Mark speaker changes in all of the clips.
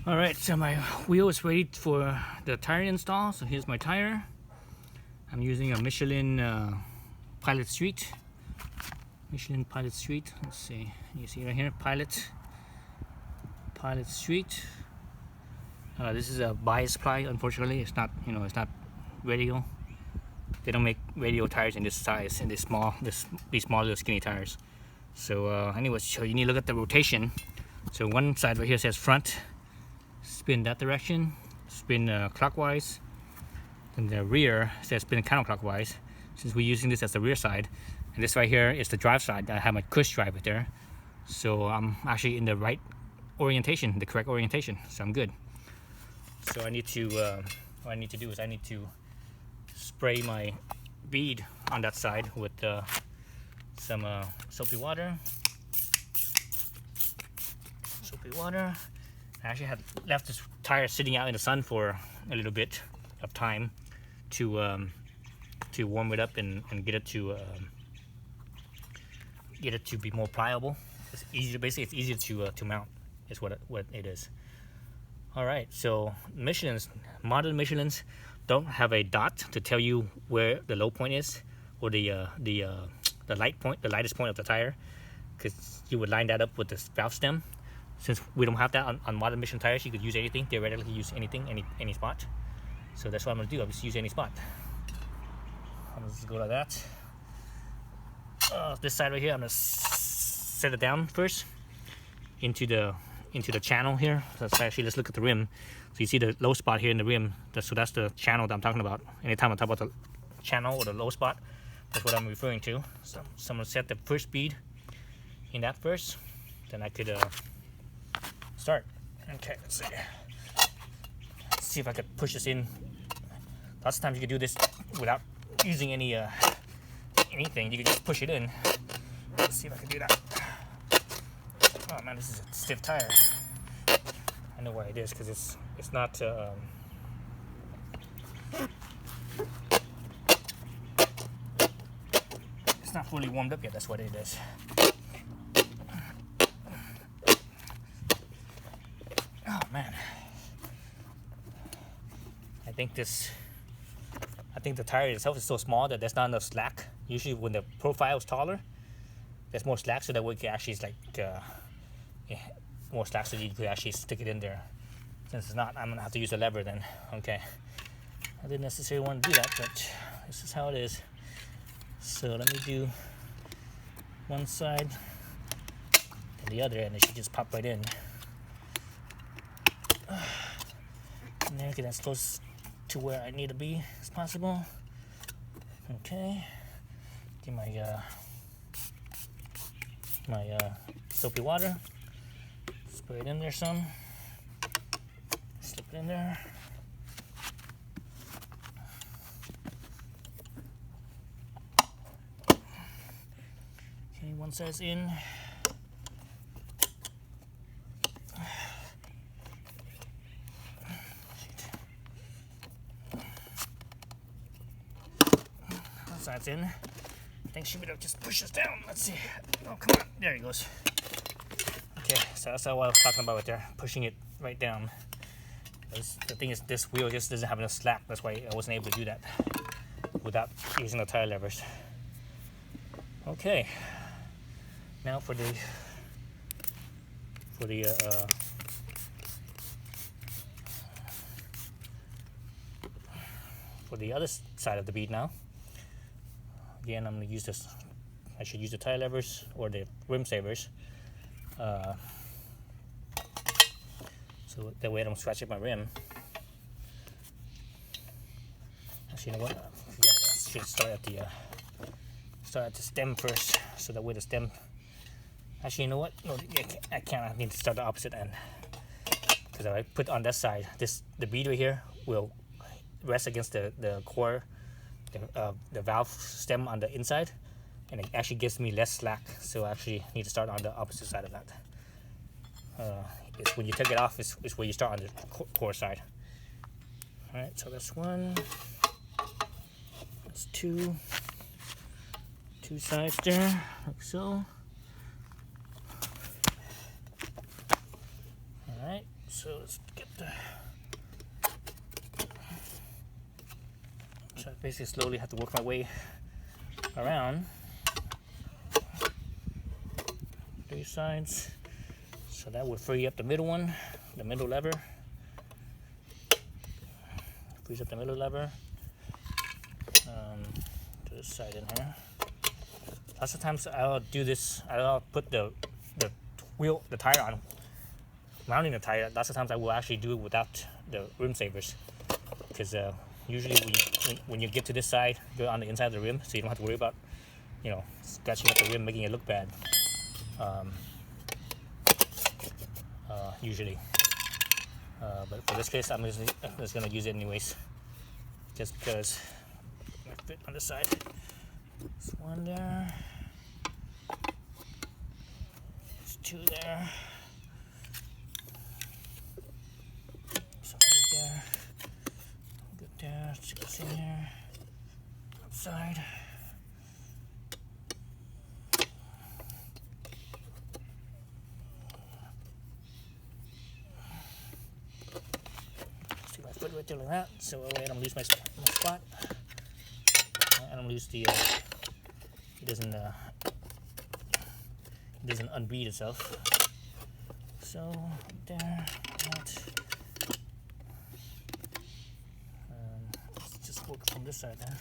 Speaker 1: Alright, so my wheel is ready for the tire install. So here's my tire. I'm using a Michelin Pilot Street. Michelin Pilot Street. Let's see. You see right here, Pilot Street. This is a bias ply. Unfortunately, it's not. It's not radial. They don't make radial tires in this size, in these small little skinny tires. So, anyways, so you need to look at the rotation. So one side right here says front. Spin that direction. Spin clockwise. And the rear says spin counterclockwise. Since we're using this as the rear side, and this right here is the drive side. I have my push drive right there, so I'm actually in the right orientation, the correct orientation. So I'm good. So I need to what I need to do is I need to spray my bead on that side with some soapy water. I actually had left this tire sitting out in the sun for a little bit of time to warm it up and get it to be more pliable. It's easier, basically it's easier to mount is what it is. All right, so modern Michelins don't have a dot to tell you where the low point is, or the lightest point of the tire, because you would line that up with the valve stem. Since we don't have that on modern Michelin tires, you could use anything. Theoretically, use anything, any spot. So that's what I'm gonna do. I'll just use any spot. I'm gonna just go like that. This side right here, I'm gonna set it down first into the channel here. Let's look at the rim. So you see the low spot here in the rim. So that's the channel that I'm talking about. Anytime I talk about the channel or the low spot, that's what I'm referring to. So I'm gonna set the first bead in that first. Then I could start. Okay, let's see if I could push this in. Lots of times you could do this without using anything. You could just push it in. Let's see if I can do that. Oh man, this is a stiff tire. I know why it is, because it's not it's not fully warmed up yet. That's what it is. Oh man, I think the tire itself is so small that there's not enough slack. Usually when the profile is taller, there's more slack, so that we can actually more slack, so you could actually stick it in there. Since it's not, I'm gonna have to use a lever then. Okay, I didn't necessarily want to do that, but this is how it is. So let me do one side and the other, and it should just pop right in. And then get as close to where I need to be as possible. Okay, get my soapy water, spray it in there some, slip it in there. Okay, one side's in. Side's in. I think she would just push us down. Let's see. Oh, come on. There he goes. Okay, so that's what I was talking about right there. Pushing it right down. The thing is, this wheel just doesn't have enough slack. That's why I wasn't able to do that without using the tire levers. Okay. Now for the other side of the bead now. Again, I'm going to use this. I should use the tire levers or the rim savers. So that way I don't scratch up my rim. Actually, you know what? I should start at the stem first. So that way the stem. Actually, you know what? No, I can't. I need to start the opposite end. Because if I put on that side, the bead right here will rest against the core. The valve stem on the inside, and it actually gives me less slack, so I actually need to start on the opposite side of that. It's when you take it off is where you start on the core side. Alright, so that's one, that's two sides there, like so. Alright, So let's get the. So I basically slowly have to work my way around 3 sides. So that would free up the middle one, the middle lever. Frees up the middle lever. To this side in here. Lots of times I'll do this. I'll put the tire on, mounting the tire. Lots of times I will actually do it without the rim savers, because usually when you get to this side, you're on the inside of the rim, so you don't have to worry about, you know, scratching up the rim, making it look bad. Usually, but for this case, I'm just gonna use it anyways, just because I fit on this side. There's 1 there. There's 2 there. Something good there. Good there. Stick this in here. Outside. Stick my foot right there like that, so that way I don't lose my spot. I don't lose the. It doesn't unbead itself. So there, that. Let's just work from this side then.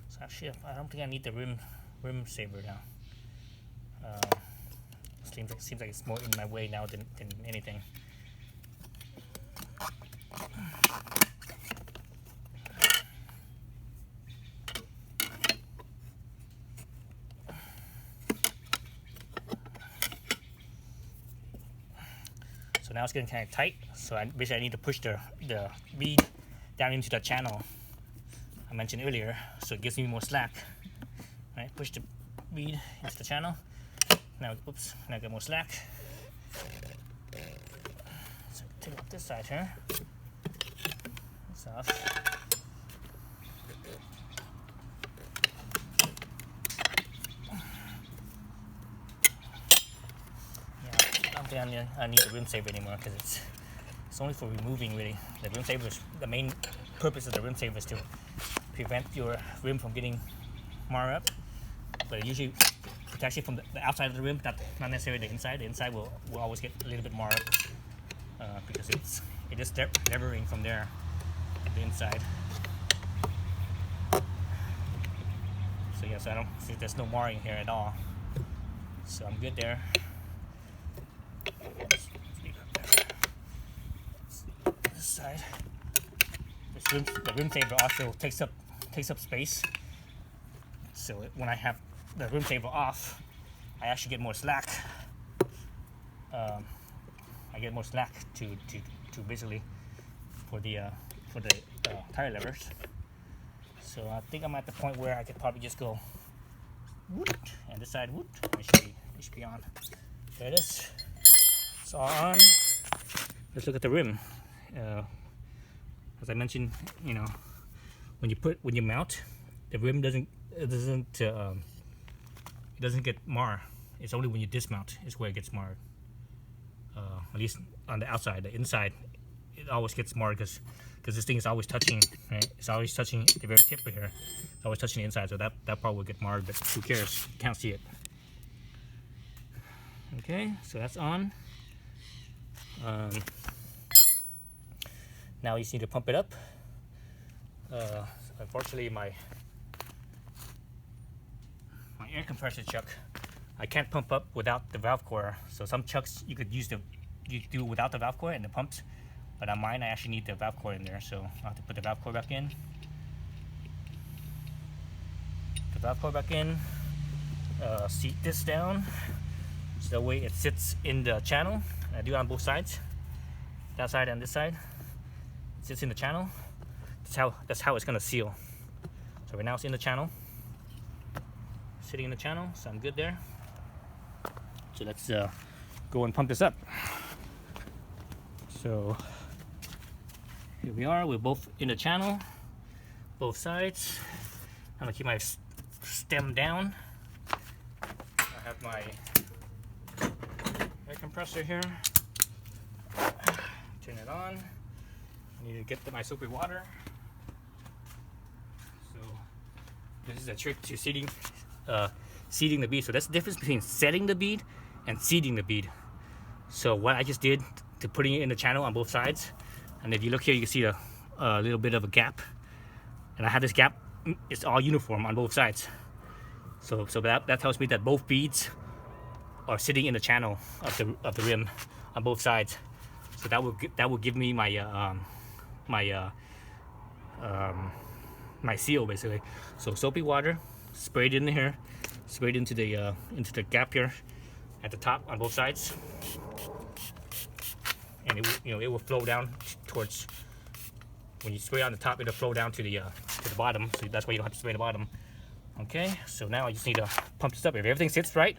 Speaker 1: So actually, I don't think I need the rim saver now. Seems like it's more in my way now than anything. So now it's getting kind of tight. So basically I need to push the bead down into the channel I mentioned earlier, so it gives me more slack. Right, push the bead into the channel. Now, oops, now I get more slack. So take off this side here. It's off. Yeah, I don't think I need the rim saver anymore, because it's only for removing, really. The rim saver is, the main purpose of the rim saver is to prevent your rim from getting marred up. But it usually protects you from the outside of the rim, not necessarily the inside. The inside will always get a little bit marred because it is levering from there, the inside. So yeah, so I don't see there's no marring here at all. So I'm good there. This side. The rim saver also takes up space. So when I have the rim saver off, I actually get more slack. I get more slack to basically for the tire levers. So I think I'm at the point where I could probably just go whoop, and this side whoop, it should be on. There it is. It's all on. Let's look at the rim. As I mentioned, you know, when you mount, the rim doesn't get marred. It's only when you dismount is where it gets marred. At least on the outside. The inside, it always gets marred because this thing is always touching. Right? It's always touching the very tip here. It's always touching the inside, so that part will get marred. But who cares? You can't see it. Okay, so that's on. Now you just need to pump it up. Unfortunately, my air compressor chuck, I can't pump up without the valve coil. So some chucks you could do it without the valve coil and the pumps, but on mine I actually need the valve coil in there. So I'll have to put the valve coil back in. The valve coil back in. Seat this down so that way it sits in the channel. I do it on both sides, that side and this side. It sits in the channel. That's how it's gonna seal. So right now it's in the channel, sitting in the channel, so I'm good there. So let's go and pump this up. So Here we are, we're both in the channel, both sides. I'm gonna keep my stem down. I have my air compressor here. Turn it on. I need to get my soapy water. So this is a trick to seeding the bead. So that's the difference between setting the bead and seeding the bead. So what I just did to putting it in the channel on both sides, and if you look here, you can see a little bit of a gap, and I have this gap. It's all uniform on both sides. So that tells me that both beads are sitting in the channel of the rim on both sides. So that will give me my my seal basically. So soapy water, sprayed in here, sprayed into the gap here at the top on both sides, and it will flow down towards. When you spray on the top, it'll flow down to the bottom. So that's why you don't have to spray the bottom. Okay, so now I just need to pump this up. If everything sits right,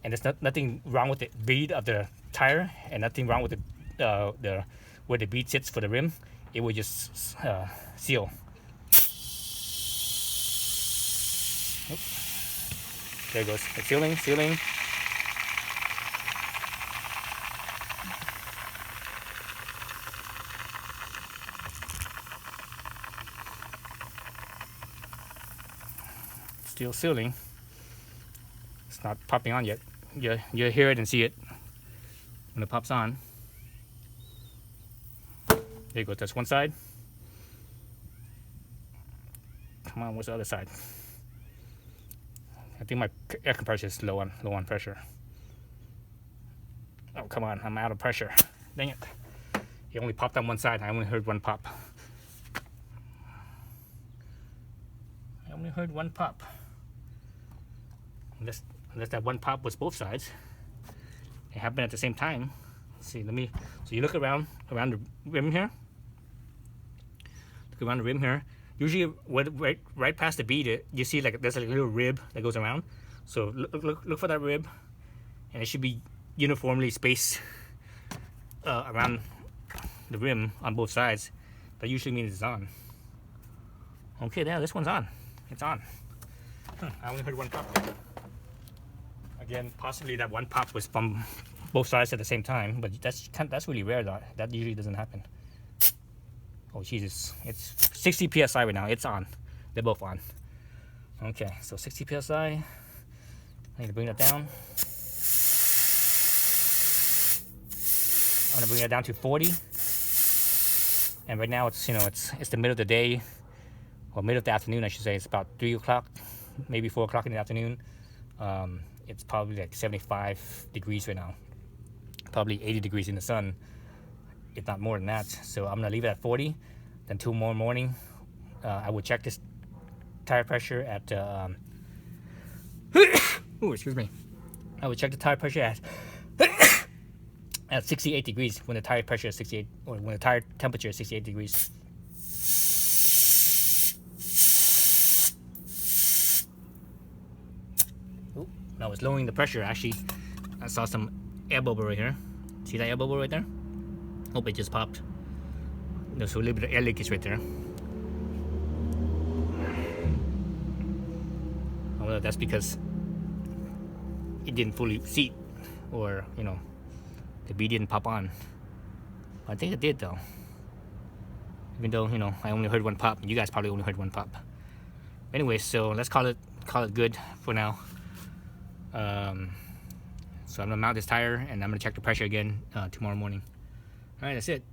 Speaker 1: and there's nothing wrong with the bead of the tire, and nothing wrong with the where the bead sits for the rim, it will just seal. Oop. There it goes. It's sealing. Still sealing. It's not popping on yet. You hear it and see it when it pops on. There you go. That's one side. Come on, what's the other side? I think my air compressor is low on pressure. Oh, come on, I'm out of pressure. Dang it. It only popped on one side. I only heard one pop. Unless that one pop was both sides. It happened at the same time. Let's see, so you look around the rim here. Look around the rim here. Usually, right past the bead, you see there's a little rib that goes around. So look for that rib, and it should be uniformly spaced around the rim on both sides. That usually means it's on. Okay, there, this one's on. It's on. I only heard one pop. Again, possibly that one pop was from both sides at the same time, but that's really rare though. That usually doesn't happen. Oh Jesus, it's 60 psi right now. It's on. They're both on. Okay, so 60 psi. I need to bring that down. I'm gonna bring that down to 40. And right now it's the middle of the day, or middle of the afternoon I should say. It's about 3 o'clock, maybe 4 o'clock in the afternoon. It's probably like 75 degrees right now. Probably 80 degrees in the sun, if not more than that. So I'm gonna leave it at 40. Then tomorrow morning, I will check this tire pressure at. Ooh, excuse me. I will check the tire pressure at 68 degrees when the tire pressure is 68, or when the tire temperature is 68 degrees. Ooh, now it's lowering the pressure. Actually, I saw some air bubble right here. See that air bubble right there? Hope it just popped. There's a little bit of air leakage right there. Well, that's because it didn't fully seat, or the bead didn't pop on. But I think it did though. Even though I only heard one pop, you guys probably only heard one pop. Anyway, so let's call it good for now. So I'm gonna mount this tire and I'm gonna check the pressure again tomorrow morning. All right, that's it.